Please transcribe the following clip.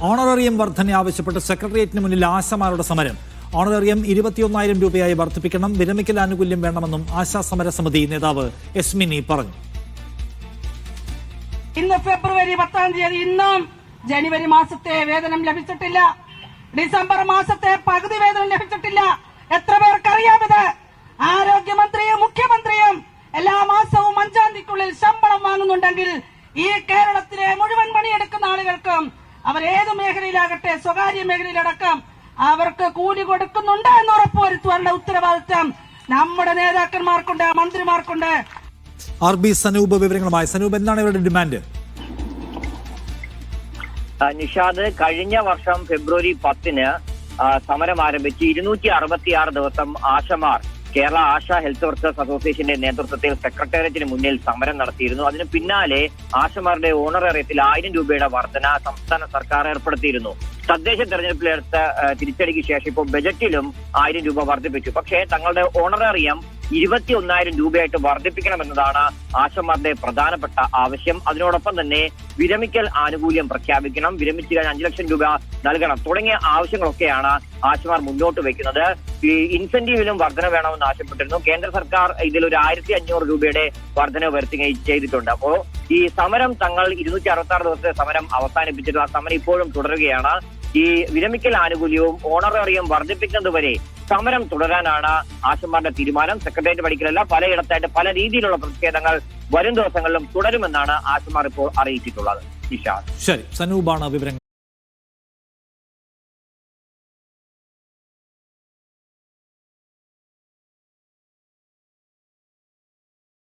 Honorarium വർധന ആവശ്യപ്പെട്ട് സെക്രട്ടേറിയറ്റിന് മുന്നിൽ ആശമാരുടെ സമരം. ഓണറേറിയം 21,000 രൂപയായി വർദ്ധിപ്പിക്കണം, വിരമിക്കൽ ആനുകൂല്യം വേണമെന്നും ആശാ സമരസമിതി നേതാവ് യസ്മിനി പറഞ്ഞു. ഇന്ന് ഫെബ്രുവരി 10-ാം തീയതി, ഇന്നും ജനുവരി മാസത്തെ വേതനം ലഭിച്ചിട്ടില്ല. ഡിസംബർ മാസത്തെ പകുതി വേതനം ലഭിച്ചിട്ടില്ല. എത്ര പേർക്കറിയാമത്? ആരോഗ്യമന്ത്രിയും മുഖ്യമന്ത്രിയും എല്ലാ മാസവും 5-ാം തീയതിക്കുള്ളിൽ ശമ്പളം വാങ്ങുന്നുണ്ടെങ്കിൽ ഈ കേരളത്തിലെ മുഴുവൻ പണിയെടുക്കുന്ന ആളുകൾക്കും അവരേത് മേഖലയിലാകട്ടെ, സ്വകാര്യ മേഖലയിലടക്കം അവർക്ക് കൂലി കൊടുക്കുന്നുണ്ട് എന്ന് ഉറപ്പുവരുത്തുവാനുള്ള ഉത്തരവാദിത്തം നമ്മുടെ നേതാക്കന്മാർക്കുണ്ട്, മന്ത്രിമാർക്കുണ്ട്. RB സനൂപ് വിവരങ്ങളുമായി. സനൂപ്, എന്താണ് ഇവരുടെ ഡിമാൻഡ്? നിഷാദ്, കഴിഞ്ഞ വർഷം ഫെബ്രുവരി 10-ന് സമരം ആരംഭിച്ച് 266 ദിവസം ആശമാർ കേരള ആശാ ഹെൽത്ത് വർക്കേഴ്സ് അസോസിയേഷന്റെ നേതൃത്വത്തിൽ സെക്രട്ടേറിയറ്റിന് മുന്നിൽ സമരം നടത്തിയിരുന്നു. അതിന് പിന്നാലെ ആശമാരുടെ ഓണറേറിയത്തിൽ 1000 രൂപയുടെ വർധന സംസ്ഥാന സർക്കാർ ഏർപ്പെടുത്തിയിരുന്നു. തദ്ദേശ തെരഞ്ഞെടുപ്പിലെടുത്ത തിരിച്ചടിക്ക് ശേഷം ഇപ്പോൾ ബജറ്റിലും 1000 രൂപ വർദ്ധിപ്പിച്ചു. പക്ഷേ തങ്ങളുടെ ഓണറേറിയം 21,000 രൂപയായിട്ട് വർദ്ധിപ്പിക്കണമെന്നതാണ് ആശമാരുടെ പ്രധാനപ്പെട്ട ആവശ്യം. അതിനോടൊപ്പം തന്നെ വിരമിക്കൽ ആനുകൂല്യം പ്രഖ്യാപിക്കണം, വിരമിച്ചു കഴിഞ്ഞാൽ 5 ലക്ഷം രൂപ നൽകണം തുടങ്ങിയ ആവശ്യങ്ങളൊക്കെയാണ് ആശമാർ മുന്നോട്ട് വെക്കുന്നത്. ഈ ഇൻസെന്റീവിലും വർധന വേണമെന്ന് ആവശ്യപ്പെട്ടിരുന്നു. കേന്ദ്ര സർക്കാർ ഇതിൽ ഒരു 1,500 രൂപയുടെ വർധന വരുത്തുകയും ചെയ്തിട്ടുണ്ട്. അപ്പോ ഈ സമരം തങ്ങൾ 266 ദിവസത്തെ സമരം അവസാനിപ്പിച്ചിട്ട് ആ സമരം ഇപ്പോഴും തുടരുകയാണ്. ഈ വിരമിക്കൽ ആനുകൂല്യവും ഓണറേറിയം വർദ്ധിപ്പിക്കുന്നതുവരെ സമരം തുടരാനാണ് ആശമാരുടെ തീരുമാനം. സെക്രട്ടേറിയറ്റ് പടിക്കലല്ല, പലയിടത്തായിട്ട് പല രീതിയിലുള്ള പ്രതിഷേധങ്ങൾ വരും ദിവസങ്ങളിലും തുടരുമെന്നാണ് ആശമാർ ഇപ്പോൾ അറിയിച്ചിട്ടുള്ളത്. ശരി, സനൂപാണ് വിവരങ്ങൾ.